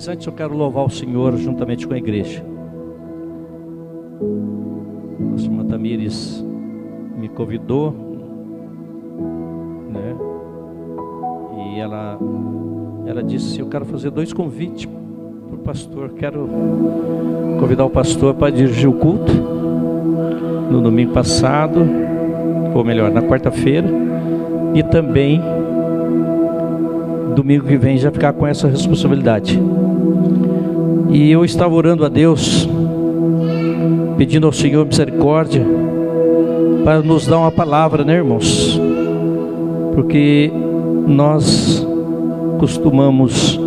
Mas antes eu quero louvar o Senhor juntamente com a igreja. A irmã Tamires me convidou, né? E ela disse: eu quero fazer 2 convites para o pastor. Quero convidar o pastor para dirigir o culto no domingo passado, ou melhor, na quarta-feira, e também domingo que vem já ficar com essa responsabilidade. E eu estava orando a Deus, pedindo ao Senhor misericórdia para nos dar uma palavra, né, irmãos? Porque nós costumamos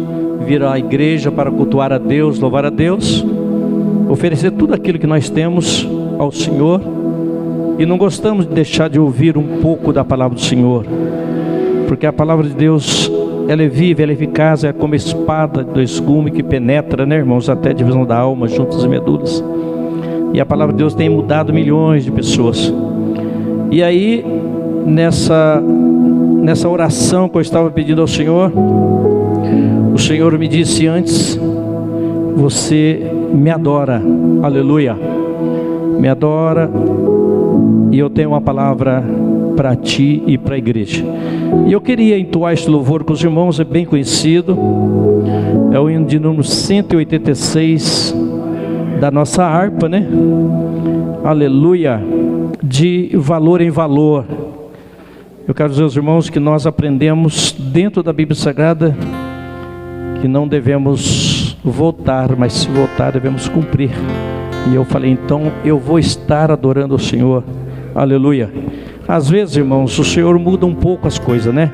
vir à igreja para cultuar a Deus, louvar a Deus, oferecer tudo aquilo que nós temos ao Senhor, e não gostamos de deixar de ouvir um pouco da palavra do Senhor, porque a palavra de Deus, ela é viva, ela é eficaz, é como espada de 2 gumes que penetra, né, irmãos, até a divisão da alma, juntas e medulas. E a palavra de Deus tem mudado milhões de pessoas. E aí, nessa oração que eu estava pedindo ao Senhor, o Senhor me disse antes: você me adora, aleluia, me adora, e eu tenho uma palavra para ti e para a igreja. E eu queria entoar este louvor com os irmãos, é bem conhecido, é o hino de número 186 da nossa harpa, né? Aleluia, de valor em valor. Eu quero dizer aos irmãos que nós aprendemos dentro da Bíblia Sagrada que não devemos voltar, mas se voltar devemos cumprir. E eu falei, então eu vou estar adorando o Senhor, aleluia. Às vezes, irmãos, o Senhor muda um pouco as coisas, né?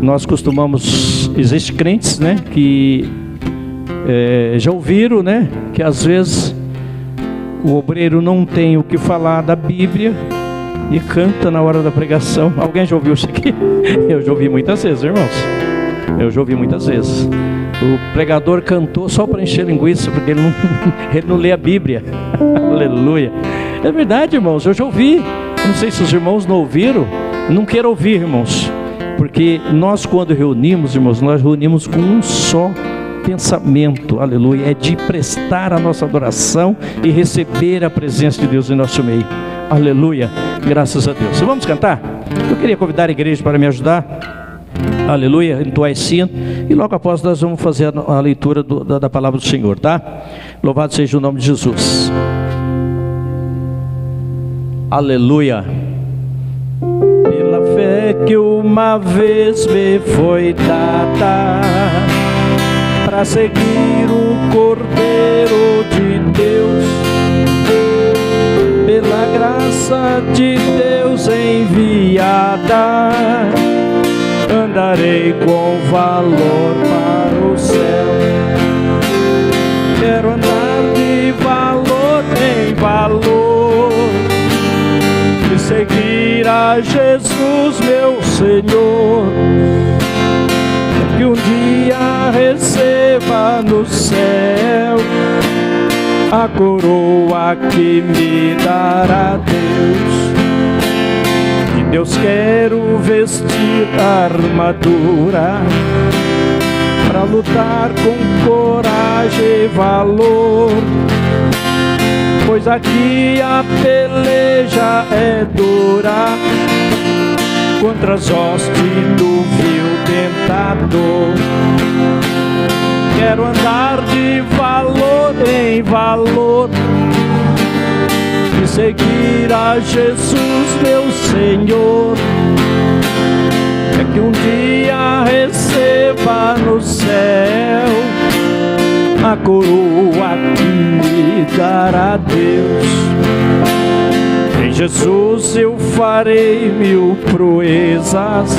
Nós costumamos, existem crentes, né, que já ouviram, né, que às vezes o obreiro não tem o que falar da Bíblia e canta na hora da pregação. Alguém já ouviu isso aqui? Eu já ouvi muitas vezes, irmãos. Eu já ouvi muitas vezes. O pregador cantou só para encher linguiça, porque ele não lê a Bíblia. Aleluia. É verdade, irmãos, eu já ouvi. Não sei se os irmãos não ouviram. Não quero ouvir, irmãos, porque nós, quando reunimos, irmãos, nós reunimos com um só pensamento, aleluia, é de prestar a nossa adoração e receber a presença de Deus em nosso meio, aleluia, graças a Deus. Vamos cantar? Eu queria convidar a igreja para me ajudar, aleluia, entoar esse hino, e logo após nós vamos fazer a leitura da palavra do Senhor, tá? Louvado seja o nome de Jesus, aleluia. Pela fé que uma vez me foi dada, para seguir o Cordeiro de Deus, pela graça de Deus enviada, andarei com valor para o céu. Quero andar de valor em valor e seguir a Jesus, meu Senhor, que um dia receba no céu a coroa que me dará Deus. De Deus quero vestir a armadura para lutar com coragem e valor, pois aqui a peleja é dura contra as hostes do vil tentador. Quero andar de valor em valor e seguir a Jesus, meu Senhor, é que um dia receba no céu a coroa que me dará Deus. Em Jesus eu farei 1000 proezas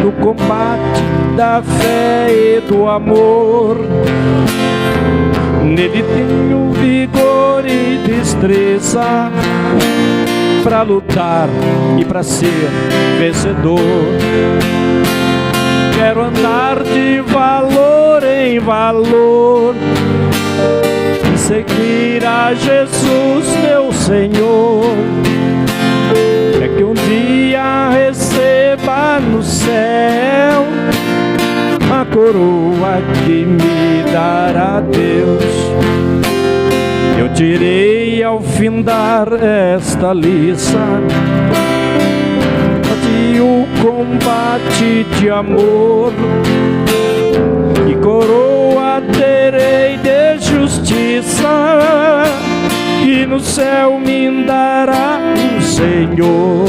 no combate da fé e do amor. Nele tenho vigor e destreza para lutar e para ser vencedor. Quero andar de valor em valor e seguir a Jesus, meu Senhor, é que um dia receba no céu a coroa que me dar a Deus. Eu tirei ao findar esta liça de um combate de amor, e coroa terei de justiça, que no céu me dará o Senhor.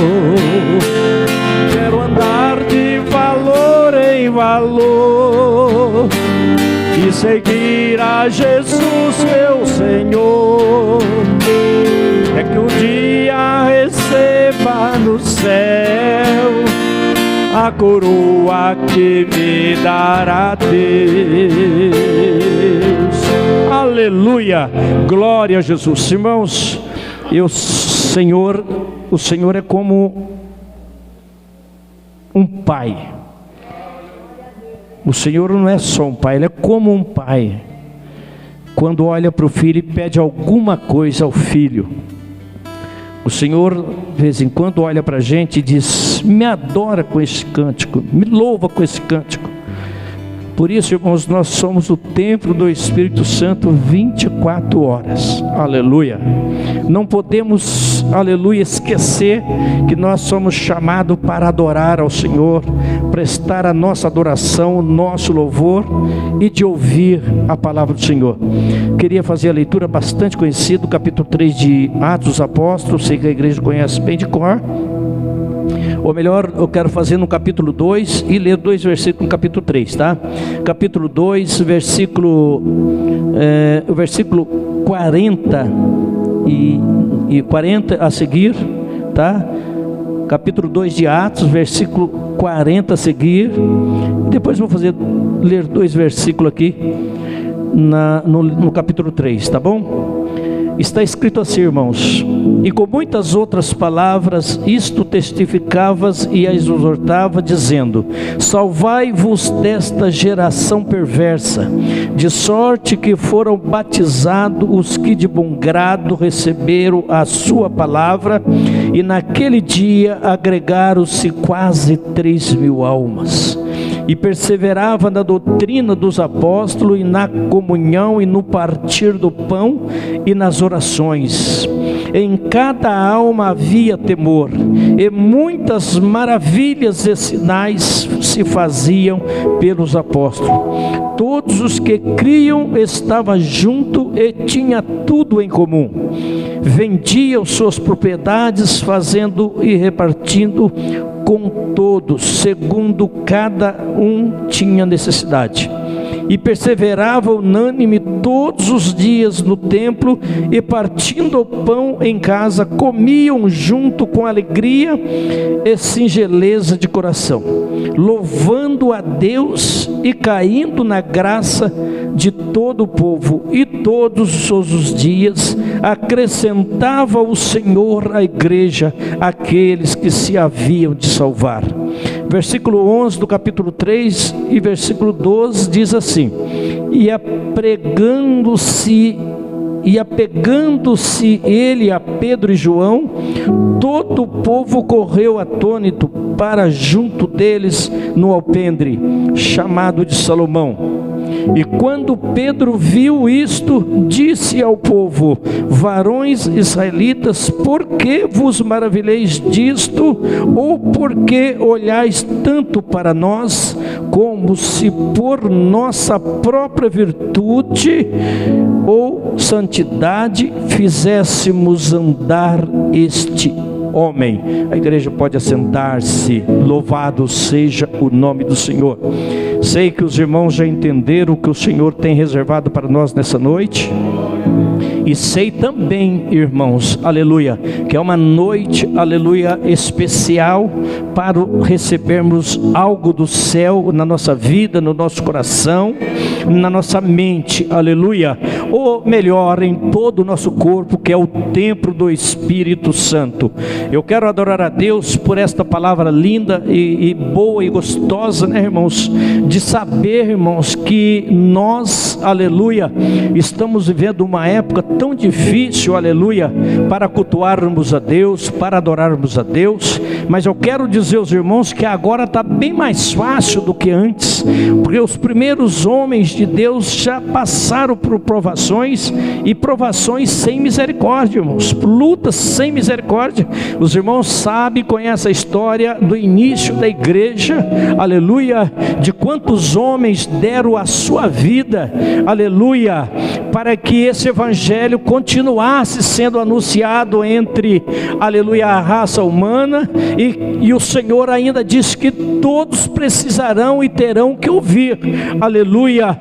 Quero andar de valor em valor e seguir a Jesus meu Senhor. É que um dia receba no céu a coroa que me dará Deus. Aleluia, glória a Jesus. Irmãos, o Senhor é como um pai. O Senhor não é só um pai, Ele é como um pai. Quando olha para o filho e pede alguma coisa ao filho, o Senhor, de vez em quando, olha para a gente e diz: me adora com esse cântico, me louva com esse cântico. Por isso, irmãos, nós somos o templo do Espírito Santo 24 horas. Aleluia. Não podemos, aleluia, esquecer que nós somos chamados para adorar ao Senhor, prestar a nossa adoração, o nosso louvor e de ouvir a palavra do Senhor. Queria fazer a leitura bastante conhecida do capítulo 3 de Atos dos Apóstolos. Sei que a igreja conhece bem de cor. Ou melhor, eu quero fazer no capítulo 2 e ler 2 versículos no capítulo 3, tá? Capítulo 2, versículo 40 e 40 a seguir, tá? Capítulo 2 de Atos, versículo 40 a seguir. Depois vou ler 2 versículos aqui no capítulo 3, tá bom? Está escrito assim, irmãos: e com muitas outras palavras isto testificavas e as exortava, dizendo: salvai-vos desta geração perversa. De sorte que foram batizados os que de bom grado receberam a sua palavra, e naquele dia agregaram-se quase 3.000 almas. E perseverava na doutrina dos apóstolos, e na comunhão, e no partir do pão, e nas orações. Em cada alma havia temor, e muitas maravilhas e sinais se faziam pelos apóstolos. Todos os que criam estavam juntos e tinham tudo em comum. Vendiam suas propriedades, fazendo e repartindo com todos, segundo cada um tinha necessidade. E perseverava unânime todos os dias no templo, e partindo o pão em casa, comiam junto com alegria e singeleza de coração, louvando a Deus e caindo na graça de todo o povo. E todos os dias acrescentava o Senhor à igreja aqueles que se haviam de salvar. Versículo 11 do capítulo 3 e versículo 12 diz assim: e apegando-se ele a Pedro e João, todo o povo correu atônito para junto deles no alpendre, chamado de Salomão. E quando Pedro viu isto, disse ao povo: varões israelitas, por que vos maravilheis disto? Ou por que olhais tanto para nós, como se por nossa própria virtude ou santidade fizéssemos andar este homem? A igreja pode assentar-se. Louvado seja o nome do Senhor. Sei que os irmãos já entenderam o que o Senhor tem reservado para nós nessa noite. E sei também, irmãos, aleluia, que é uma noite, aleluia, especial para recebermos algo do céu na nossa vida, no nosso coração, na nossa mente, aleluia. ou melhor, em todo o nosso corpo, que é o templo do Espírito Santo. Eu quero adorar a Deus por esta palavra linda e boa e gostosa, né, irmãos, de saber, irmãos, que nós, aleluia, estamos vivendo uma época tão difícil, aleluia, para cultuarmos a Deus, para adorarmos a Deus. Mas eu quero dizer aos irmãos que agora está bem mais fácil do que antes, porque os primeiros homens de Deus já passaram por provações, e provações sem misericórdia, irmãos, lutas sem misericórdia. Os irmãos sabem, conhecem a história do início da igreja, aleluia, de quantos homens deram a sua vida, aleluia, para que esse evangelho continuasse sendo anunciado entre, aleluia, a raça humana. E o Senhor ainda diz que todos precisarão e terão que ouvir, aleluia,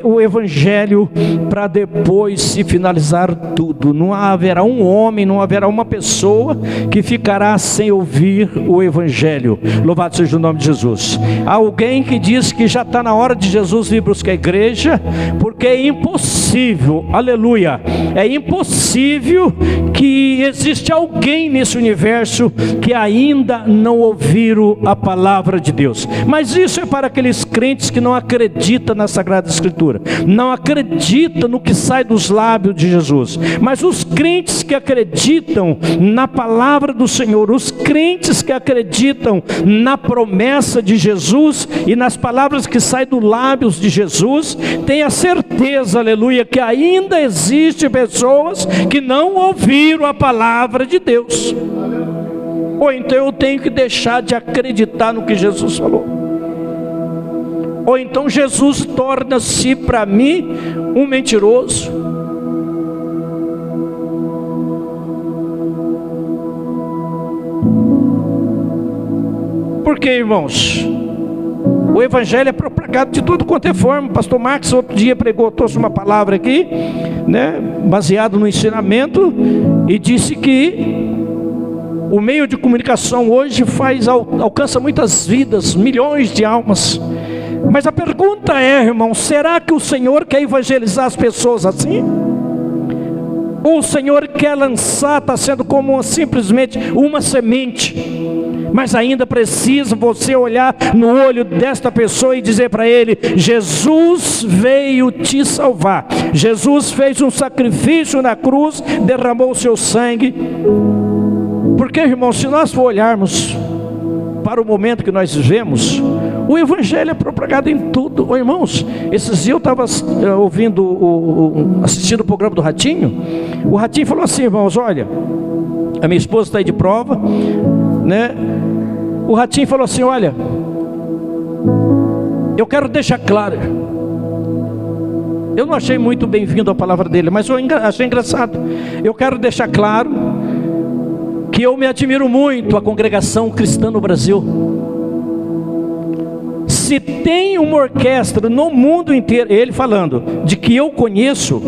o evangelho, para depois se finalizar tudo. Não haverá um homem, não haverá uma pessoa que ficará sem ouvir o evangelho. Louvado seja o nome de Jesus. Há alguém que diz que já está na hora de Jesus vir buscar a igreja, porque é impossível, aleluia, é impossível que existe alguém nesse universo que ainda não ouviram a palavra de Deus. Mas isso é para aqueles crentes que não acreditam na Sagrada Escritura, não acreditam no que sai dos lábios de Jesus. Mas os crentes que acreditam na palavra do Senhor, os crentes que acreditam na promessa de Jesus e nas palavras que saem dos lábios de Jesus, tenha certeza, aleluia, que ainda existe pessoas que não ouviram a palavra de Deus. Ou então eu tenho que deixar de acreditar no que Jesus falou, ou então Jesus torna-se para mim um mentiroso. Por quê, irmãos? O evangelho é propagado de tudo quanto é forma. Pastor Marcos outro dia pregou, trouxe uma palavra aqui, né, baseado no ensinamento, e disse que o meio de comunicação hoje alcança muitas vidas, milhões de almas. Mas a pergunta é, irmão, será que o Senhor quer evangelizar as pessoas assim? Ou o Senhor quer lançar, está sendo como simplesmente uma semente? Mas ainda precisa você olhar no olho desta pessoa e dizer para ele: Jesus veio te salvar, Jesus fez um sacrifício na cruz, derramou o seu sangue. Porque, irmão, se nós for olharmos para o momento que nós vivemos, o evangelho é propagado em tudo. Oh, irmãos, esses dias eu estava assistindo o programa do Ratinho. O Ratinho falou assim, irmãos, olha, a minha esposa está aí de prova, né? O Ratinho falou assim, olha, eu quero deixar claro. Eu não achei muito bem-vindo a palavra dele, mas eu achei engraçado. Eu quero deixar claro que eu me admiro muito a congregação cristã no Brasil. Se tem uma orquestra no mundo inteiro, ele falando, de que eu conheço,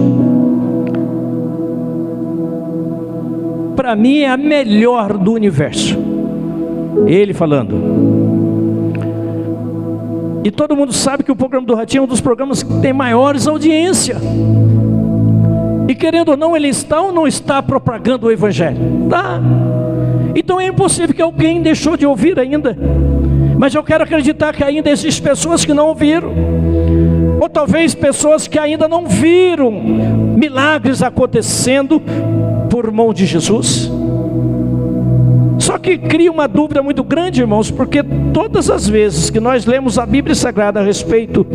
para mim é a melhor do universo. Ele falando. E todo mundo sabe que o programa do Ratinho é um dos programas que tem maiores audiência. E querendo ou não, ele está ou não está propagando o evangelho? Tá. Então é impossível que alguém deixou de ouvir ainda. Mas eu quero acreditar que ainda existem pessoas que não ouviram, ou talvez pessoas que ainda não viram milagres acontecendo por mão de Jesus. Só que cria uma dúvida muito grande, irmãos, porque todas as vezes que nós lemos a Bíblia Sagrada a respeito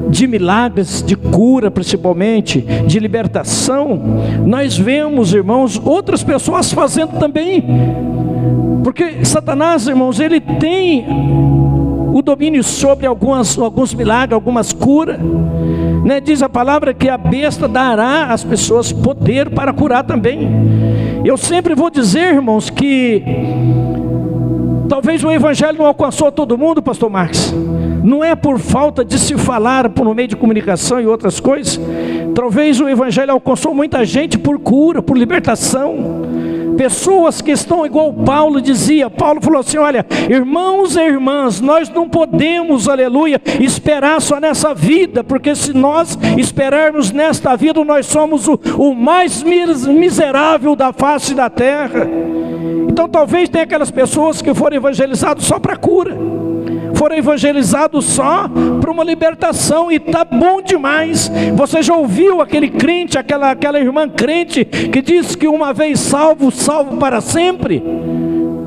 de milagres, de cura principalmente, de libertação, nós vemos, irmãos, outras pessoas fazendo também. Porque Satanás, irmãos, ele tem o domínio sobre alguns milagres, algumas curas, né? Diz a palavra que a besta dará às pessoas poder para curar também. Eu sempre vou dizer, irmãos, que talvez o evangelho não alcançou todo mundo, pastor Marcos. Não é por falta de se falar por meio de comunicação e outras coisas. Talvez o evangelho alcançou muita gente por cura, por libertação, Pessoas que estão igual Paulo dizia. Paulo falou assim: olha, irmãos e irmãs, nós não podemos, aleluia, esperar só nessa vida, porque se nós esperarmos nesta vida, nós somos o mais miserável da face da terra. Então talvez tenha aquelas pessoas que foram evangelizadas só para cura, foram evangelizados só para uma libertação, e está bom demais. Você já ouviu aquele crente, aquela irmã crente que diz que uma vez salvo, salvo para sempre?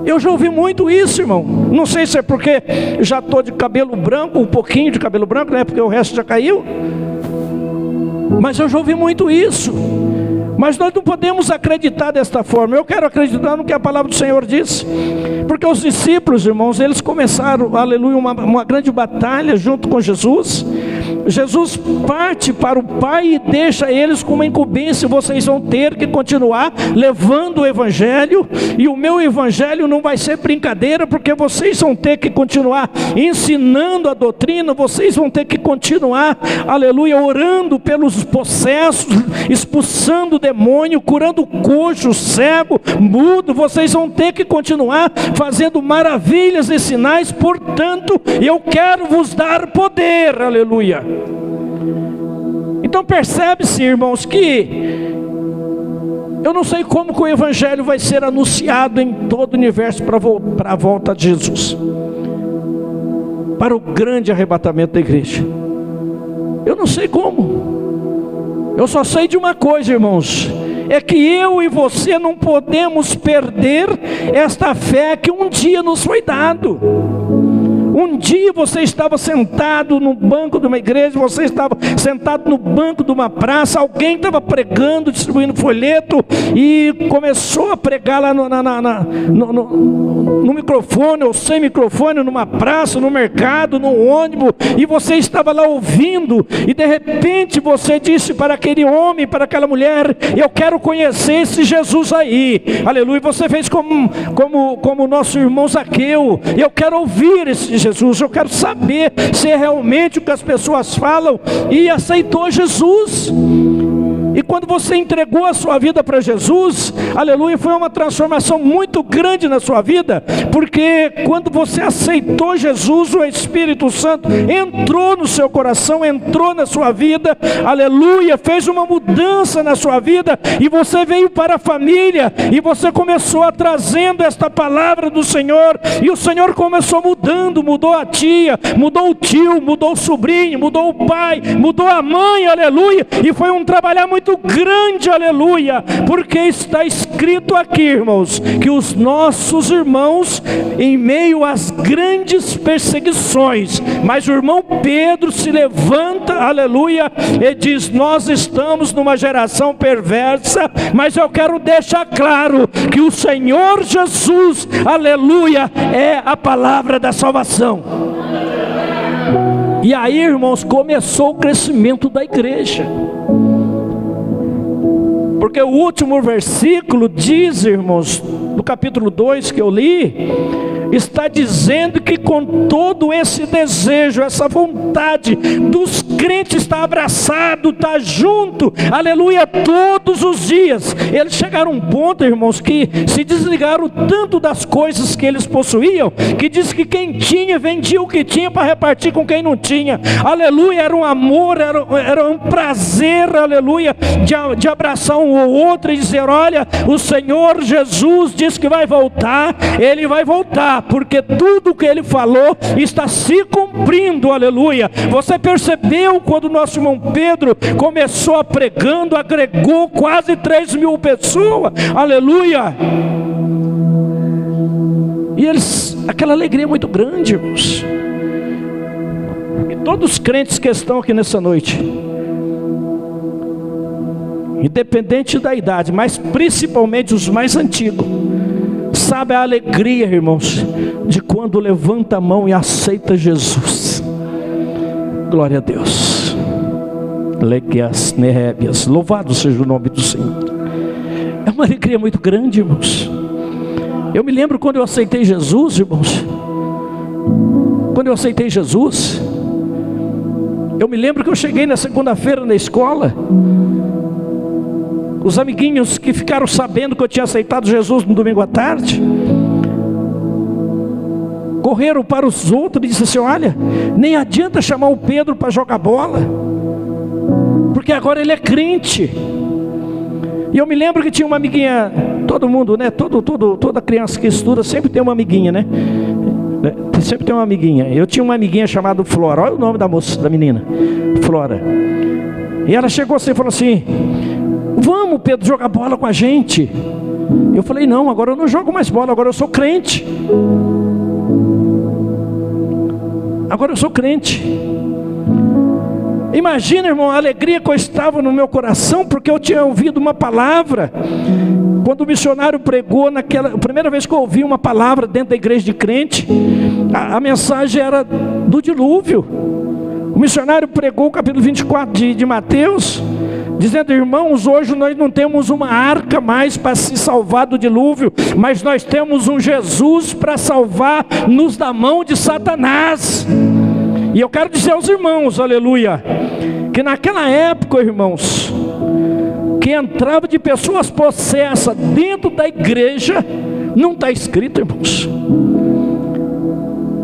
Eu já ouvi muito isso, irmão. Não sei se é porque já estou de cabelo branco, um pouquinho de cabelo branco, né? Porque o resto já caiu. Mas eu já ouvi muito isso. Mas nós não podemos acreditar desta forma. Eu quero acreditar no que a palavra do Senhor diz. Porque os discípulos, irmãos, eles começaram, aleluia, uma grande batalha junto com Jesus. Jesus parte para o Pai e deixa eles com uma incumbência: vocês vão ter que continuar levando o Evangelho, e o meu Evangelho não vai ser brincadeira, porque vocês vão ter que continuar ensinando a doutrina, vocês vão ter que continuar, aleluia, orando pelos possessos, expulsando o demônio, curando coxo, cego, mudo. Vocês vão ter que continuar fazendo maravilhas e sinais. Portanto, eu quero vos dar poder, aleluia. Então percebe-se, irmãos, que eu não sei como que o Evangelho vai ser anunciado em todo o universo para a volta de Jesus, para o grande arrebatamento da igreja. Eu não sei como. Eu só sei de uma coisa, irmãos: é que eu e você não podemos perder esta fé que um dia nos foi dado. Um dia você estava sentado no banco de uma igreja, você estava sentado no banco de uma praça, alguém estava pregando, distribuindo folheto, e começou a pregar lá no microfone ou sem microfone, numa praça, no mercado, no ônibus, e você estava lá ouvindo, e de repente você disse para aquele homem, para aquela mulher: eu quero conhecer esse Jesus aí, aleluia. Você fez como o nosso irmão Zaqueu: eu quero ouvir esse Jesus, eu quero saber se é realmente o que as pessoas falam, e aceitou Jesus. E quando você entregou a sua vida para Jesus, aleluia, foi uma transformação muito grande na sua vida, porque quando você aceitou Jesus, o Espírito Santo entrou no seu coração, entrou na sua vida, aleluia, fez uma mudança na sua vida, e você veio para a família, e você começou a trazendo esta palavra do Senhor, e o Senhor começou mudando, mudou a tia, mudou o tio, mudou o sobrinho, mudou o pai, mudou a mãe, aleluia, e foi um trabalhar muito grande, aleluia, porque está escrito aqui, irmãos, que os nossos irmãos, em meio às grandes perseguições, mas o irmão Pedro se levanta, aleluia, e diz: nós estamos numa geração perversa, mas eu quero deixar claro que o Senhor Jesus, aleluia, é a palavra da salvação. E aí, irmãos, começou o crescimento da igreja. Porque o último versículo diz, irmãos, do capítulo 2 que eu li, está dizendo que com todo esse desejo, essa vontade dos crentes estar abraçado, estar junto, aleluia, todos os dias. Eles chegaram a um ponto, irmãos, que se desligaram tanto das coisas que eles possuíam, que diz que quem tinha, vendia o que tinha para repartir com quem não tinha. Aleluia, era um amor, era um prazer, aleluia, de abraçar um ou outro e dizer: olha, o Senhor Jesus diz que vai voltar, Ele vai voltar, porque tudo que Ele falou está se cumprindo, aleluia. Você percebeu quando o nosso irmão Pedro começou pregando, agregou quase 3.000 pessoas, aleluia. E eles, aquela alegria muito grande, irmãos. E todos os crentes que estão aqui nessa noite, independente da idade, mas principalmente os mais antigos, sabe a alegria, irmãos, de quando levanta a mão e aceita Jesus. Glória a Deus. Leguias, Nerébias, louvado seja o nome do Senhor. É uma alegria muito grande, irmãos. Eu me lembro quando eu aceitei Jesus, irmãos. Quando eu aceitei Jesus, eu me lembro que eu cheguei na segunda-feira na escola, Os amiguinhos que ficaram sabendo que eu tinha aceitado Jesus no domingo à tarde, correram para os outros e disseram assim: olha, nem adianta chamar o Pedro para jogar bola, porque agora ele é crente. E eu me lembro que tinha uma amiguinha, todo mundo, né? Toda criança que estuda sempre tem uma amiguinha, né? Sempre tem uma amiguinha. Eu tinha uma amiguinha chamada Flora. Olha o nome da moça, da menina, Flora. E ela chegou assim e falou assim: vamos, Pedro, jogar bola com a gente. Eu falei: não, agora eu não jogo mais bola, agora eu sou crente. Agora eu sou crente. Imagina, irmão, a alegria que eu estava no meu coração, porque eu tinha ouvido uma palavra. Quando o missionário pregou, a primeira vez que eu ouvi uma palavra dentro da igreja de crente, a mensagem era do dilúvio. O missionário pregou o capítulo 24 de Mateus, dizendo: irmãos, hoje nós não temos uma arca mais para se salvar do dilúvio, mas nós temos um Jesus para salvar-nos da mão de Satanás. E eu quero dizer aos irmãos, aleluia, que naquela época, irmãos, que entrava de pessoas possessas dentro da igreja, não está escrito, irmãos.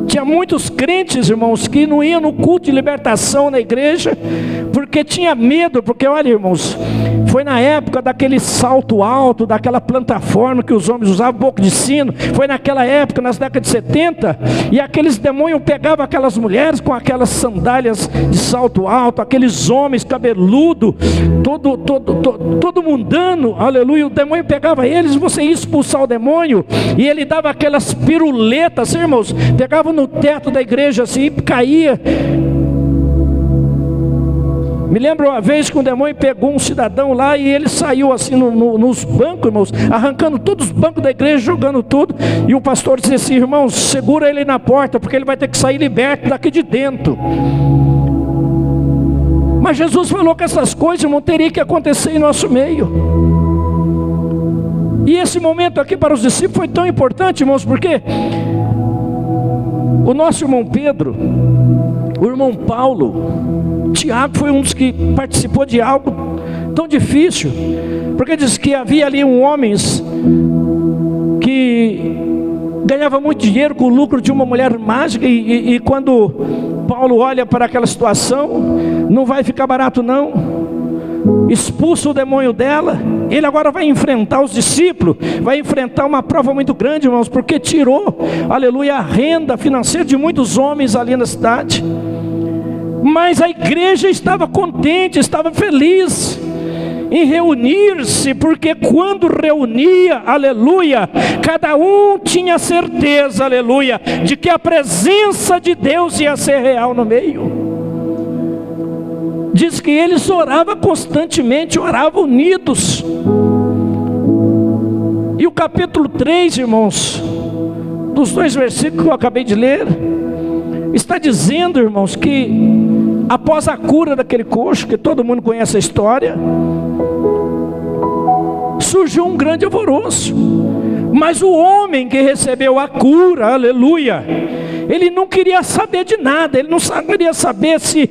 Tinha muitos crentes, irmãos, que não iam no culto de libertação na igreja, porque tinha medo, porque olha, irmãos, foi na época daquele salto alto, daquela plataforma que os homens usavam, boca de sino. Foi naquela época, nas décadas de 70, e aqueles demônios pegavam aquelas mulheres com aquelas sandálias de salto alto, aqueles homens cabeludos, todo mundano, aleluia. O demônio pegava eles, você ia expulsar o demônio, e ele dava aquelas piruletas, irmãos, pegava no teto da igreja assim e caía. Me lembro uma vez que um demônio pegou um cidadão lá e ele saiu assim nos bancos, irmãos, arrancando todos os bancos da igreja, jogando tudo. E o pastor disse assim: irmãos, segura ele na porta, porque ele vai ter que sair liberto daqui de dentro. Mas Jesus falou que essas coisas, irmão, teriam que acontecer em nosso meio. E esse momento aqui para os discípulos foi tão importante, irmãos, porque o nosso irmão Pedro, o irmão Paulo, Tiago foi um dos que participou de algo tão difícil, porque diz que havia ali homens que ganhava muito dinheiro com o lucro de uma mulher mágica, e quando Paulo olha para aquela situação, não vai ficar barato não. Expulsa o demônio dela. Ele agora vai enfrentar os discípulos, vai enfrentar uma prova muito grande, irmãos, porque tirou, aleluia, a renda financeira de muitos homens ali na cidade. Mas a igreja estava contente, estava feliz em reunir-se, porque quando reunia, aleluia, cada um tinha certeza, aleluia, de que a presença de Deus ia ser real no meio. Diz que eles oravam constantemente, oravam unidos. E o capítulo 3, irmãos, dos 2 versículos que eu acabei de ler, está dizendo, irmãos, que após a cura daquele coxo, que todo mundo conhece a história, surgiu um grande alvoroço. Mas o homem que recebeu a cura, aleluia, ele não queria saber de nada, ele não queria saber se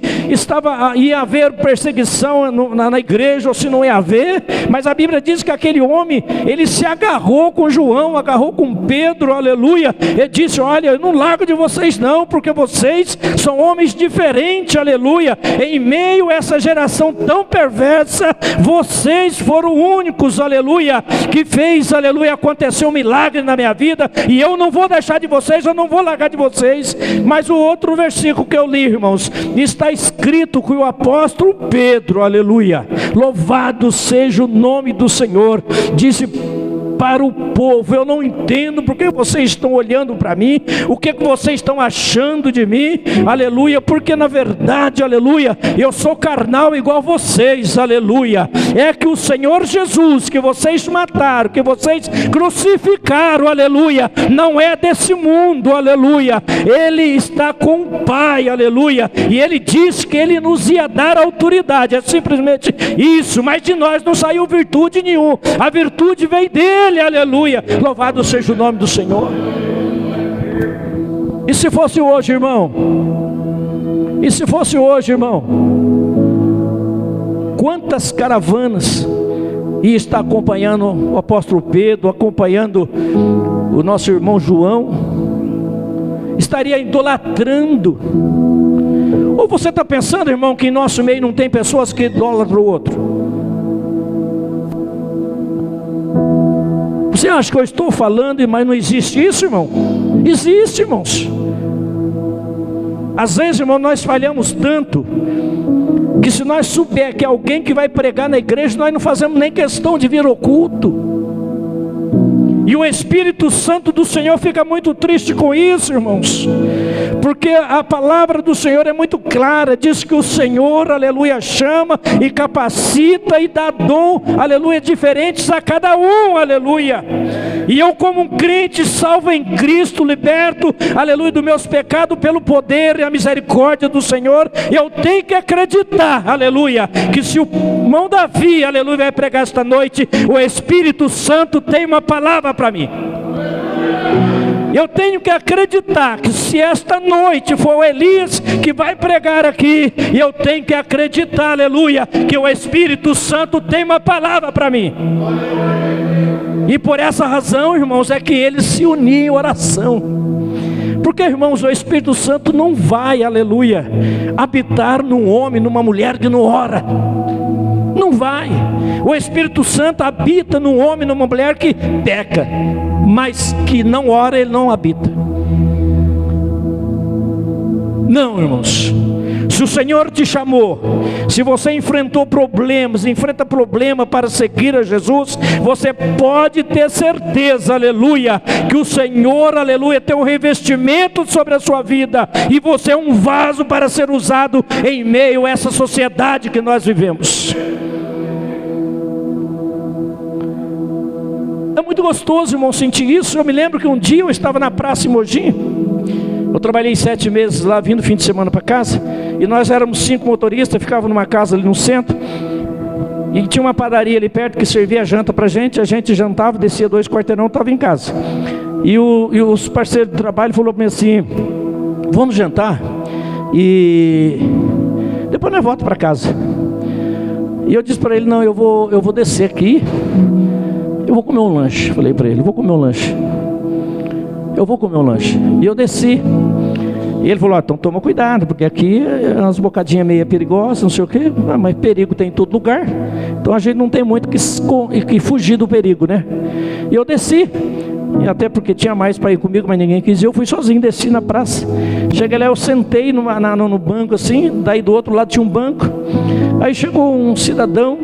ia haver perseguição na igreja ou se não ia haver. Mas a Bíblia diz que aquele homem, ele se agarrou com João, agarrou com Pedro, aleluia. Ele disse: olha, eu não largo de vocês não, porque vocês são homens diferentes, aleluia. Em meio a essa geração tão perversa, vocês foram únicos, aleluia, que fez, aleluia, acontecer um milagre na minha vida, e eu não vou deixar de vocês, eu não vou largar de vocês. Mas o outro versículo que eu li, irmãos, está escrito que o apóstolo Pedro, aleluia, louvado seja o nome do Senhor, disse para o povo: eu não entendo porque vocês estão olhando para mim, o que vocês estão achando de mim, aleluia, porque na verdade, aleluia, eu sou carnal igual vocês, aleluia. É que o Senhor Jesus, que vocês mataram, que vocês crucificaram, aleluia, não é desse mundo, aleluia. Ele está com o Pai, aleluia, e Ele disse que Ele nos ia dar autoridade. É simplesmente isso, mas de nós não saiu virtude nenhuma, a virtude veio dele, aleluia. Louvado seja o nome do Senhor. E se fosse hoje, irmão? E se fosse hoje, irmão? Quantas caravanas e está acompanhando o apóstolo Pedro, acompanhando o nosso irmão João, estaria idolatrando. Ou você está pensando, irmão, que em nosso meio não tem pessoas que idolatram o outro? Você acha que eu estou falando, mas não existe isso, irmão? Existe, irmãos. Às vezes, irmão, nós falhamos tanto, que se nós souber que alguém que vai pregar na igreja, nós não fazemos nem questão de vir ao culto. E o Espírito Santo do Senhor fica muito triste com isso, irmãos, porque a palavra do Senhor é muito clara, diz que o Senhor, aleluia, chama e capacita e dá dom, aleluia, diferentes a cada um, aleluia. E eu, como um crente salvo em Cristo, liberto, aleluia, dos meus pecados pelo poder e a misericórdia do Senhor, eu tenho que acreditar, aleluia, que se o irmão Davi, aleluia, vai pregar esta noite, o Espírito Santo tem uma palavra para mim. Eu tenho que acreditar que se esta noite for o Elias que vai pregar aqui, eu tenho que acreditar, aleluia, que o Espírito Santo tem uma palavra para mim. E por essa razão, irmãos, é que ele se uniu em oração. Porque, irmãos, o Espírito Santo não vai, aleluia, habitar num homem, numa mulher que não ora. Não vai. O Espírito Santo habita num homem, numa mulher que peca, mas que não ora, ele não habita. Não, irmãos. Se o Senhor te chamou, se você enfrentou problemas, enfrenta problema para seguir a Jesus, você pode ter certeza, aleluia, que o Senhor, aleluia, tem um revestimento sobre a sua vida, e você é um vaso para ser usado em meio a essa sociedade que nós vivemos. É muito gostoso, irmão, sentir isso. Eu me lembro que um dia eu estava na praça em Mogi. Eu trabalhei 7 meses lá, vindo fim de semana para casa. E nós éramos 5 motoristas, ficava numa casa ali no centro. E tinha uma padaria ali perto que servia janta para a gente jantava, descia 2 quarteirão, estava em casa. E os parceiros do trabalho falaram para mim assim: vamos jantar e depois nós voltamos para casa. E eu disse para ele: não, eu vou descer aqui, eu vou comer um lanche. Falei para ele: eu vou comer um lanche. E eu desci. E ele falou: então toma cuidado, porque aqui é umas bocadinhas meio perigosas, não sei o que. Mas perigo tem em todo lugar. Então a gente não tem muito que fugir do perigo, né? E eu desci. E até porque tinha mais para ir comigo, mas ninguém quis ir. Eu fui sozinho, desci na praça. Cheguei lá, eu sentei no banco assim. Daí do outro lado tinha um banco. Aí chegou um cidadão.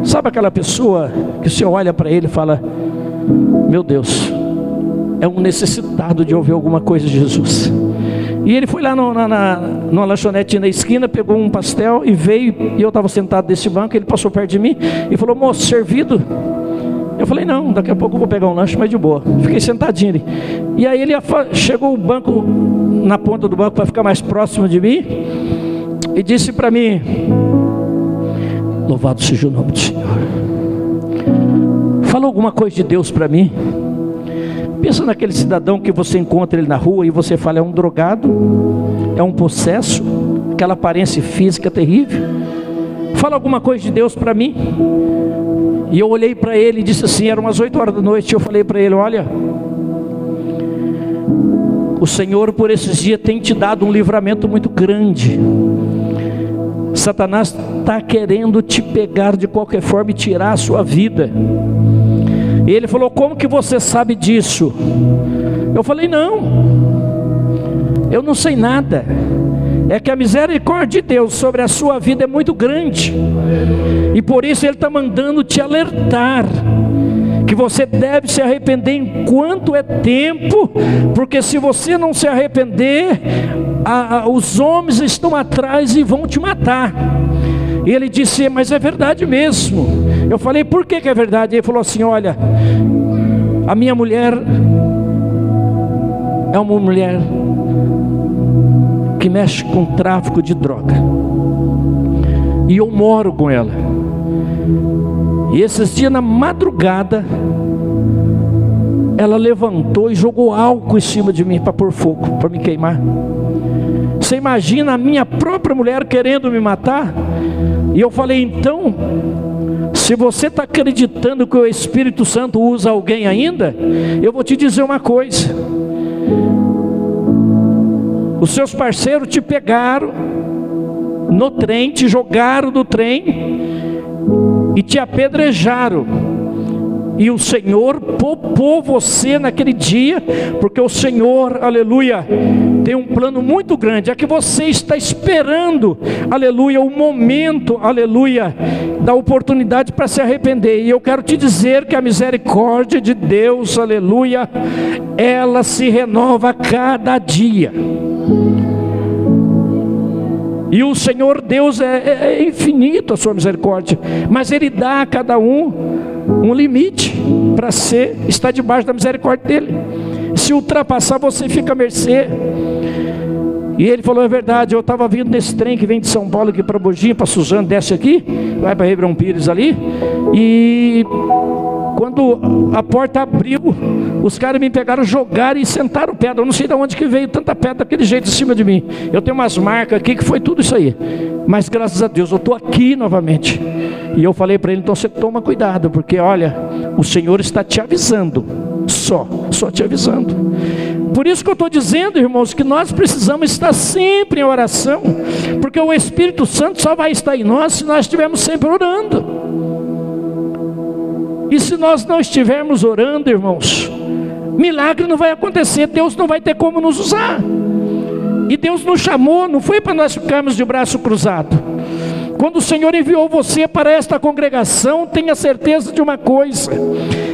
Sabe aquela pessoa que você olha para ele e fala: meu Deus, é um necessitado de ouvir alguma coisa de Jesus. E ele foi lá numa lanchonete na esquina, pegou um pastel e veio. E eu estava sentado nesse banco. Ele passou perto de mim e falou: moço, servido? Eu falei: não, daqui a pouco eu vou pegar um lanche, mas de boa. Fiquei sentadinho ali. E aí ele chegou o banco, na ponta do banco, para ficar mais próximo de mim, e disse para mim: louvado seja o nome do Senhor. Fala alguma coisa de Deus para mim. Pensa naquele cidadão que você encontra ele na rua e você fala: é um drogado, é um possesso, aquela aparência física terrível. Fala alguma coisa de Deus para mim. E eu olhei para ele e disse assim, eram umas 8 horas da noite, eu falei para ele: olha, o Senhor por esses dias tem te dado um livramento muito grande. Satanás está querendo te pegar de qualquer forma e tirar a sua vida. E ele falou: como que você sabe disso? Eu falei: não, eu não sei nada. É que a misericórdia de Deus sobre a sua vida é muito grande. E por isso Ele está mandando te alertar que você deve se arrepender enquanto é tempo, porque se você não se arrepender, os homens estão atrás e vão te matar. E ele disse: mas é verdade mesmo. Eu falei: por que é verdade? Ele falou assim: olha, a minha mulher é uma mulher que mexe com tráfico de droga, e eu moro com ela. E esses dias na madrugada ela levantou e jogou álcool em cima de mim para pôr fogo, para me queimar. Você imagina a minha própria mulher querendo me matar? E eu falei, então, se você está acreditando que o Espírito Santo usa alguém ainda, eu vou te dizer uma coisa: os seus parceiros te pegaram no trem, te jogaram do trem e te apedrejaram. E o Senhor poupou você naquele dia, porque o Senhor, aleluia, tem um plano muito grande. É que você está esperando, aleluia, o momento, aleluia, da oportunidade para se arrepender. E eu quero te dizer que a misericórdia de Deus, aleluia, ela se renova a cada dia. E o Senhor Deus é infinito a sua misericórdia, mas Ele dá a cada um limite para estar debaixo da misericórdia dEle. Se ultrapassar, você fica à mercê. E ele falou, é verdade, eu estava vindo nesse trem que vem de São Paulo aqui para Mogi, para Suzano, desce aqui, vai para Ribeirão Pires ali, e quando a porta abriu, os caras me pegaram, jogaram e sentaram pedra. Eu não sei de onde que veio tanta pedra daquele jeito em cima de mim. Eu tenho umas marcas aqui que foi tudo isso aí, mas graças a Deus eu estou aqui novamente. E eu falei para ele, então você toma cuidado, porque olha, o Senhor está te avisando, só te avisando. Por isso que eu estou dizendo, irmãos, que nós precisamos estar sempre em oração, porque o Espírito Santo só vai estar em nós se nós estivermos sempre orando. E se nós não estivermos orando, irmãos, milagre não vai acontecer, Deus não vai ter como nos usar. E Deus nos chamou, não foi para nós ficarmos de braço cruzado. Quando o Senhor enviou você para esta congregação, tenha certeza de uma coisa,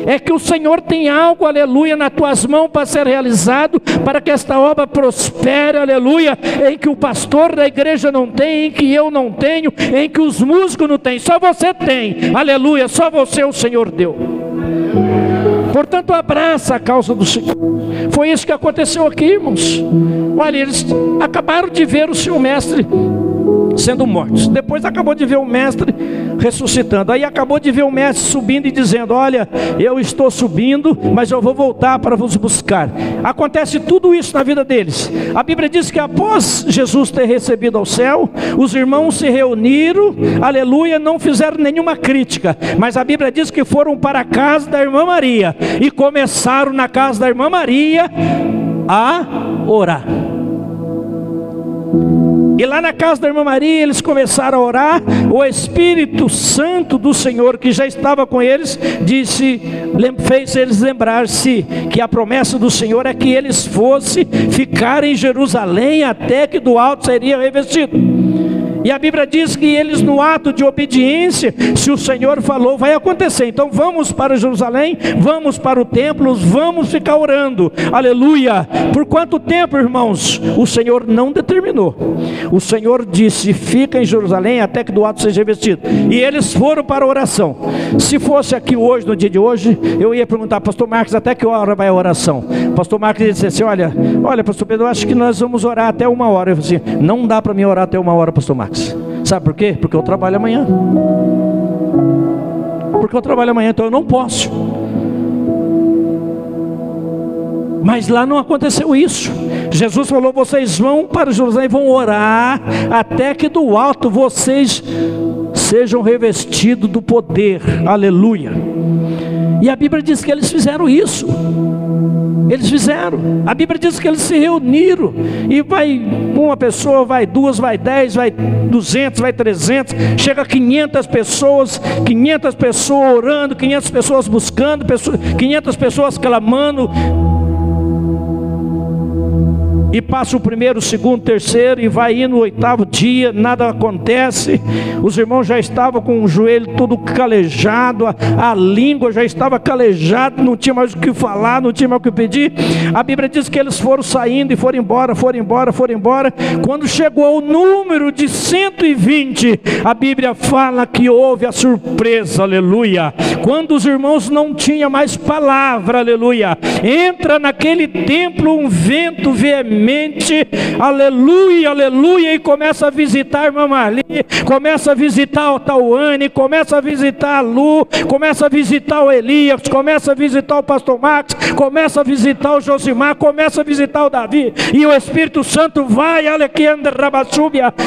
é que o Senhor tem algo, aleluia, nas tuas mãos para ser realizado, para que esta obra prospere, aleluia, em que o pastor da igreja não tem, em que eu não tenho, em que os músicos não têm, só você tem, aleluia, só você o Senhor deu. Portanto, abraça a causa do Senhor. Foi isso que aconteceu aqui, irmãos. Olha, eles acabaram de ver o seu mestre sendo mortos, depois acabou de ver o mestre ressuscitando, aí acabou de ver o mestre subindo e dizendo, olha, eu estou subindo, mas eu vou voltar para vos buscar. Acontece tudo isso na vida deles. A Bíblia diz que após Jesus ter recebido ao céu, os irmãos se reuniram, aleluia, não fizeram nenhuma crítica, mas a Bíblia diz que foram para a casa da irmã Maria, e começaram na casa da irmã Maria a orar. E lá na casa da irmã Maria eles começaram a orar. O Espírito Santo do Senhor, que já estava com eles, fez eles lembrar-se que a promessa do Senhor é que eles fossem ficar em Jerusalém até que do alto seria revestido. E a Bíblia diz que eles, no ato de obediência, se o Senhor falou, vai acontecer. Então vamos para Jerusalém, vamos para o templo, vamos ficar orando, aleluia. Por quanto tempo, irmãos? O Senhor não determinou. O Senhor disse, fica em Jerusalém até que do alto seja revestido. E eles foram para a oração. Se fosse aqui hoje, no dia de hoje, eu ia perguntar, pastor Marcos, até que hora vai a oração? Pastor Marcos disse assim, olha pastor Pedro, eu acho que nós vamos orar até 1 hora. Eu falei assim, não dá para mim orar até 1 hora, pastor Marcos. Sabe por quê? Porque eu trabalho amanhã. Porque eu trabalho amanhã, então eu não posso. Mas lá não aconteceu isso. Jesus falou, vocês vão para Jerusalém e vão orar até que do alto vocês sejam revestidos do poder. Aleluia. E a Bíblia diz que eles fizeram isso. Eles fizeram. A Bíblia diz que eles se reuniram. E vai uma pessoa, vai 2, vai 10, vai 200, vai 300. Chega 500 pessoas orando, 500 pessoas buscando, 500 pessoas clamando. E passa o 1º, 2º, 3º, e vai indo no 8º dia, nada acontece. Os irmãos já estavam com o joelho todo calejado, a língua já estava calejada, não tinha mais o que falar, não tinha mais o que pedir. A Bíblia diz que eles foram saindo e foram embora. Quando chegou ao número de 120, a Bíblia fala que houve a surpresa, aleluia. Quando os irmãos não tinham mais palavra, aleluia, entra naquele templo um vento veemente, alegremente, aleluia, aleluia, e começa a visitar a irmã Marli, começa a visitar o Tauane, começa a visitar a Lu, começa a visitar o Elias, começa a visitar o pastor Max, começa a visitar o Josimar, começa a visitar o Davi, e o Espírito Santo vai,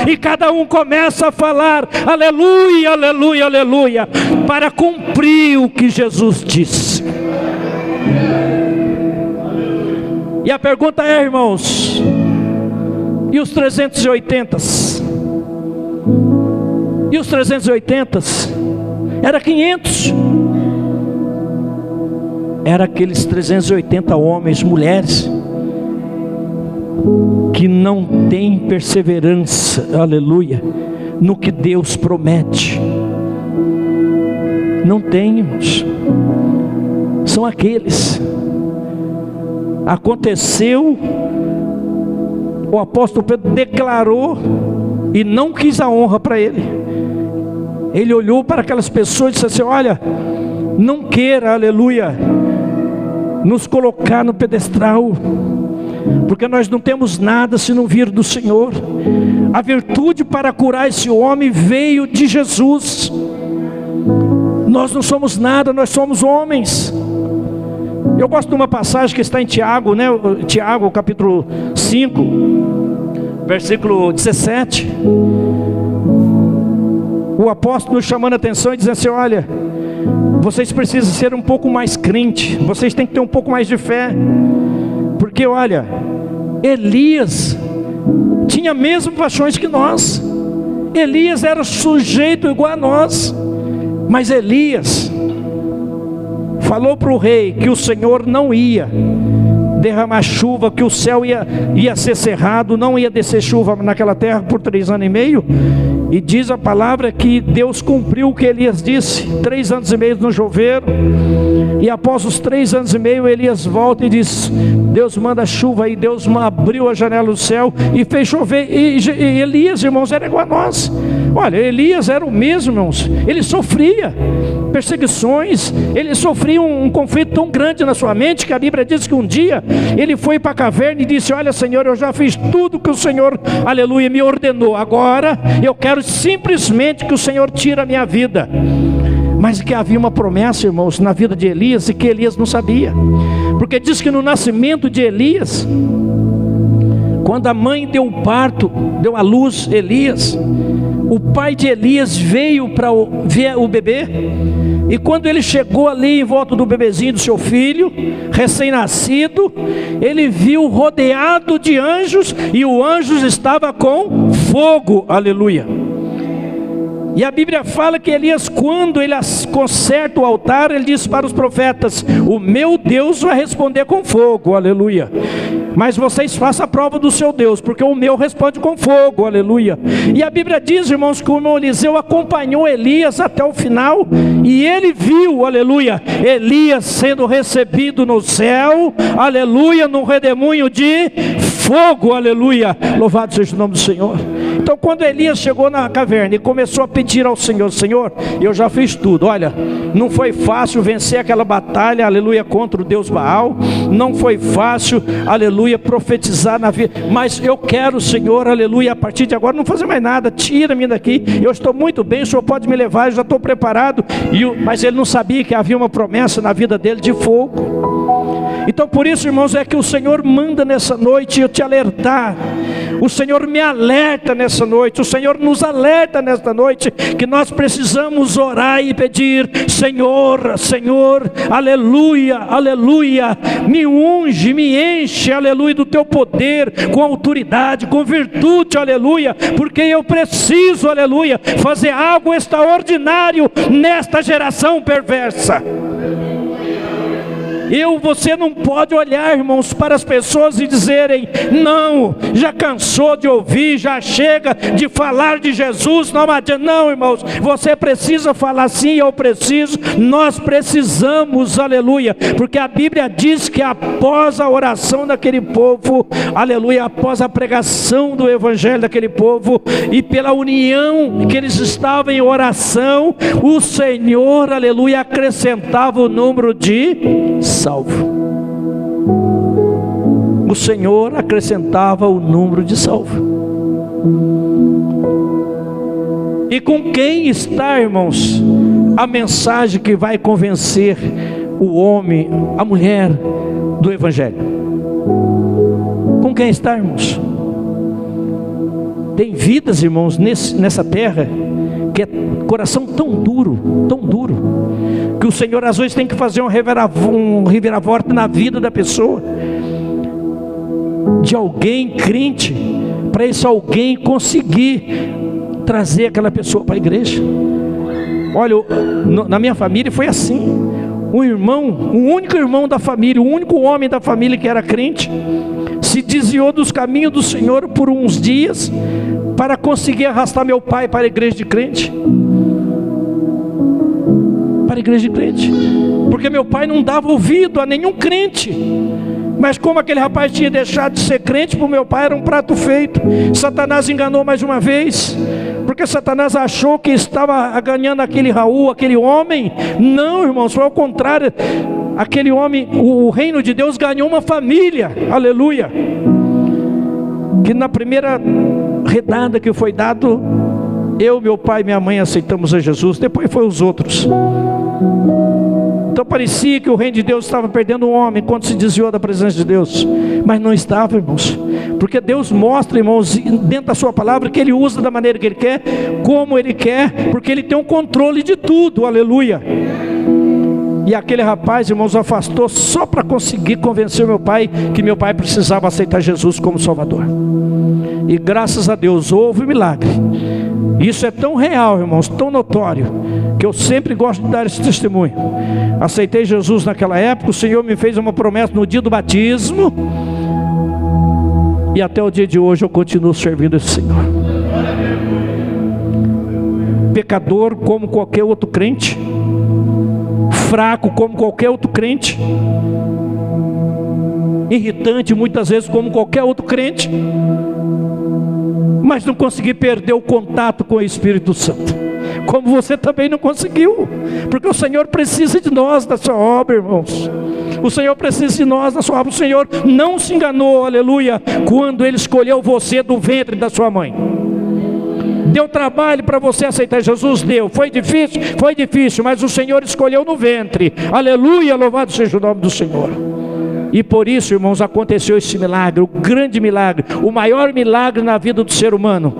e cada um começa a falar, aleluia, aleluia, aleluia, para cumprir o que Jesus disse. E a pergunta é, irmãos, e os 380? E os 380? Era 500. Era aqueles 380 homens, mulheres, que não têm perseverança, aleluia, no que Deus promete. Não tem, irmãos. São aqueles. Aconteceu, o apóstolo Pedro declarou e não quis a honra para ele. Ele olhou para aquelas pessoas e disse assim: olha, não queira, aleluia, nos colocar no pedestal, porque nós não temos nada se não vir do Senhor. A virtude para curar esse homem veio de Jesus. Nós não somos nada, nós somos homens. Eu gosto de uma passagem que está em Tiago, né? Tiago capítulo 5, versículo 17. O apóstolo nos chamando a atenção e dizendo assim: olha, vocês precisam ser um pouco mais crente, vocês têm que ter um pouco mais de fé, porque olha, Elias tinha mesmo paixões que nós. Elias era sujeito igual a nós, mas Elias falou para o rei que o Senhor não ia derramar chuva, que o céu ia ser cerrado, não ia descer chuva naquela terra por 3 anos e meio. E diz a palavra que Deus cumpriu o que Elias disse. 3 anos e meio não choveram. E após os 3 anos e meio, Elias volta e diz: Deus manda chuva. E Deus abriu a janela do céu e fez chover. E Elias, irmãos, era igual a nós. Olha, Elias era o mesmo, irmãos. Ele sofria perseguições, ele sofria um conflito tão grande na sua mente, que a Bíblia diz que um dia ele foi para a caverna e disse: olha, Senhor, eu já fiz tudo que o Senhor, aleluia, me ordenou. Agora eu quero simplesmente que o Senhor tire a minha vida. Mas que havia uma promessa, irmãos, na vida de Elias, e que Elias não sabia. Porque diz que no nascimento de Elias, quando a mãe deu o parto, deu à luz Elias, o pai de Elias veio para ver o bebê. E quando ele chegou ali em volta do bebezinho do seu filho, recém-nascido, ele viu rodeado de anjos, e o anjo estava com fogo, aleluia. E a Bíblia fala que Elias, quando ele conserta o altar, ele diz para os profetas: o meu Deus vai responder com fogo, aleluia. Mas vocês façam a prova do seu Deus, porque o meu responde com fogo, aleluia. E a Bíblia diz, irmãos, que o irmão Eliseu acompanhou Elias até o final, e ele viu, aleluia, Elias sendo recebido no céu, aleluia, num redemoinho de fogo, aleluia. Louvado seja o nome do Senhor. Então quando Elias chegou na caverna e começou a pedir ao Senhor: Senhor, eu já fiz tudo, olha, não foi fácil vencer aquela batalha, aleluia, contra o Deus Baal, não foi fácil, aleluia, profetizar na vida, mas eu quero, Senhor, aleluia, a partir de agora não fazer mais nada, tira-me daqui, eu estou muito bem, o Senhor pode me levar, eu já estou preparado. Mas ele não sabia que havia uma promessa na vida dele de fogo. Então por isso, irmãos, é que o Senhor manda nessa noite eu te alertar. O Senhor me alerta nessa noite, o Senhor nos alerta nesta noite, que nós precisamos orar e pedir: Senhor, Senhor, aleluia, aleluia, me unge, me enche, aleluia, do teu poder, com autoridade, com virtude, aleluia, porque eu preciso, aleluia, fazer algo extraordinário nesta geração perversa. Você não pode olhar, irmãos, para as pessoas e dizerem: não, já cansou de ouvir, já chega de falar de Jesus, não adianta. Não, irmãos, você precisa falar sim, eu preciso, nós precisamos, aleluia, porque a Bíblia diz que após a oração daquele povo, aleluia, após a pregação do evangelho daquele povo, e pela união que eles estavam em oração, o Senhor, aleluia, acrescentava o número de salvo. o Senhor acrescentava o número de salvos. E com quem está, irmãos, a mensagem que vai convencer o homem, a mulher do Evangelho? Com quem está, irmãos? Tem vidas, irmãos, nessa terra, que é coração tão duro, que o Senhor às vezes tem que fazer um reviravolta na vida da pessoa, de alguém crente, para esse alguém conseguir trazer aquela pessoa para a igreja. Olha, na minha família foi assim. Um irmão, o único irmão da família, o único homem da família que era crente, se desviou dos caminhos do Senhor por uns dias, para conseguir arrastar meu pai para a igreja de crente. Para a igreja de crente. Porque meu pai não dava ouvido a nenhum crente. Mas como aquele rapaz tinha deixado de ser crente, para o meu pai era um prato feito. Satanás enganou mais uma vez, porque Satanás achou que estava ganhando aquele Raul, aquele homem. Não, irmãos, foi ao contrário. Aquele homem, o reino de Deus ganhou uma família, aleluia. Que na primeira redada que foi dado, eu, meu pai e minha mãe aceitamos a Jesus, depois foi os outros. Então parecia que o reino de Deus estava perdendo um homem quando se desviou da presença de Deus, mas não estava, irmãos, porque Deus mostra, irmãos, dentro da sua palavra, que Ele usa da maneira que Ele quer, como Ele quer, porque Ele tem um controle de tudo, aleluia. E aquele rapaz, irmãos, afastou só para conseguir convencer meu pai que meu pai precisava aceitar Jesus como Salvador. E graças a Deus houve um milagre. Isso é tão real, irmãos, tão notório, que eu sempre gosto de dar esse testemunho. Aceitei Jesus naquela época, o Senhor me fez uma promessa no dia do batismo, e até o dia de hoje eu continuo servindo esse Senhor. Pecador como qualquer outro crente, fraco como qualquer outro crente, irritante muitas vezes como qualquer outro crente, mas não consegui perder o contato com o Espírito Santo, como você também não conseguiu, porque o Senhor precisa de nós, da sua obra, irmãos. O Senhor precisa de nós, da sua obra. O Senhor não se enganou, aleluia, quando Ele escolheu você do ventre da sua mãe. Deu trabalho para você aceitar Jesus? Deu. Foi difícil? Foi difícil, mas o Senhor escolheu no ventre, aleluia, louvado seja o nome do Senhor. E por isso, irmãos, aconteceu esse milagre, o grande milagre, o maior milagre na vida do ser humano,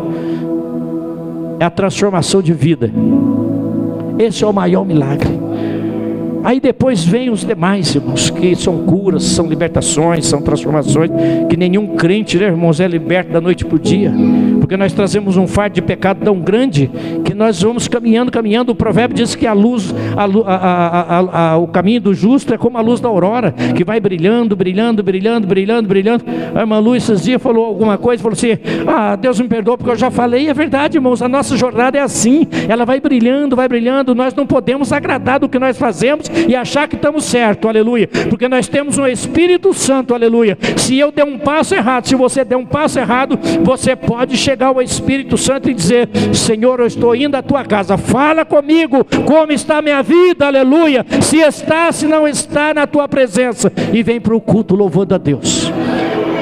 é a transformação de vida. Esse é o maior milagre. Aí depois vem os demais, irmãos, que são curas, são libertações, são transformações, que nenhum crente, né, irmãos, é liberto da noite para o dia, porque nós trazemos um fardo de pecado tão grande, que nós vamos caminhando, o provérbio diz que a luz, o caminho do justo é como a luz da aurora, que vai brilhando. A irmã Lu esses dias falou alguma coisa, falou assim, Deus me perdoa porque eu já falei. É verdade, irmãos, a nossa jornada é assim, ela vai brilhando, nós não podemos agradar do que nós fazemos e achar que estamos certos, aleluia, porque nós temos um Espírito Santo, aleluia. Se eu der um passo errado, se você der um passo errado, você pode chegar ao Espírito Santo e dizer, Senhor, eu estou indo à tua casa, fala comigo, como está a minha vida, aleluia, se está, se não está na tua presença, e vem para o culto louvando a Deus.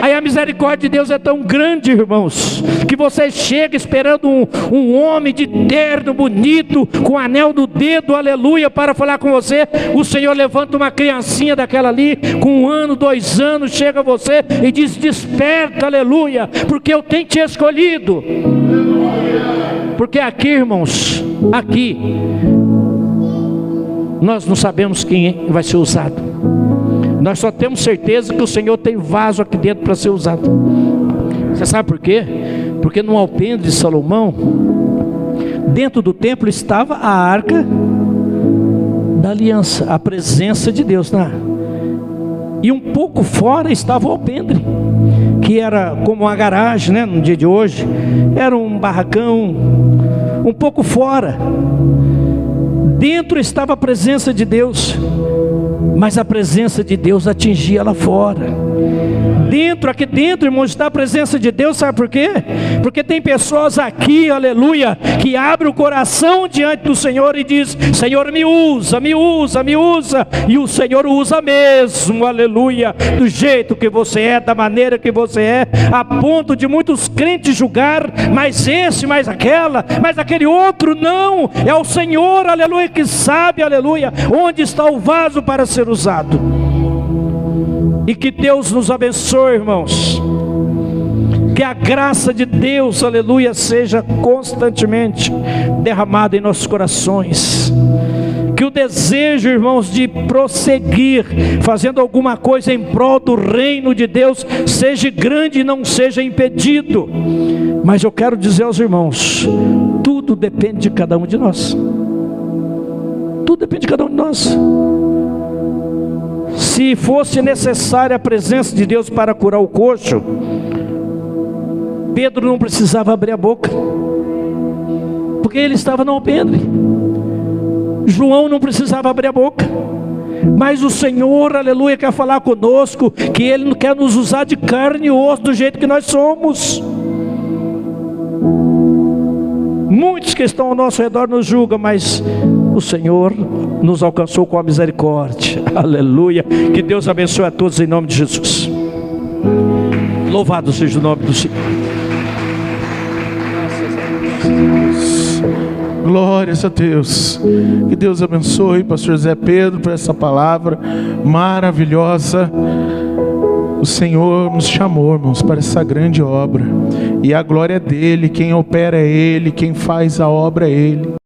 Aí a misericórdia de Deus é tão grande, irmãos, que você chega esperando um homem de terno, bonito, com anel no dedo, aleluia, para falar com você. O Senhor levanta uma criancinha daquela ali, com 1 ano, 2 anos, chega a você e diz, desperta, aleluia, porque eu tenho te escolhido. Porque aqui, irmãos, aqui, nós não sabemos quem vai ser usado. Nós só temos certeza que o Senhor tem vaso aqui dentro para ser usado. Você sabe por quê? Porque no alpendre de Salomão, dentro do templo estava a arca da aliança, a presença de Deus, né? E um pouco fora estava o alpendre, que era como uma garagem, né? No dia de hoje, era um barracão, um pouco fora. Dentro estava a presença de Deus, mas a presença de Deus atingia lá fora. Aqui dentro, irmãos, está a presença de Deus, sabe por quê? Porque tem pessoas aqui, aleluia, que abrem o coração diante do Senhor e diz: Senhor, me usa, me usa, me usa. E o Senhor usa mesmo, aleluia, do jeito que você é, da maneira que você é, a ponto de muitos crentes julgar, mas esse, mais aquela, mas aquele outro não. É o Senhor, aleluia, que sabe, aleluia, onde está o vaso para ser usado. E que Deus nos abençoe, irmãos. Que a graça de Deus, aleluia, seja constantemente derramada em nossos corações. Que o desejo, irmãos, de prosseguir fazendo alguma coisa em prol do reino de Deus seja grande e não seja impedido. Mas eu quero dizer aos irmãos, tudo depende de cada um de nós. Tudo depende de cada um de nós. Se fosse necessária a presença de Deus para curar o coxo, Pedro não precisava abrir a boca, porque ele estava no alpendre. João não precisava abrir a boca, mas o Senhor, aleluia, quer falar conosco, que Ele quer nos usar de carne e osso do jeito que nós somos. Muitos que estão ao nosso redor nos julgam, mas o Senhor nos alcançou com a misericórdia. Aleluia. Que Deus abençoe a todos em nome de Jesus. Louvado seja o nome do Senhor. Glórias a Deus. Que Deus abençoe pastor Zé Pedro por essa palavra maravilhosa. O Senhor nos chamou, irmãos, para essa grande obra, e a glória é dele. Quem opera é Ele, quem faz a obra é Ele.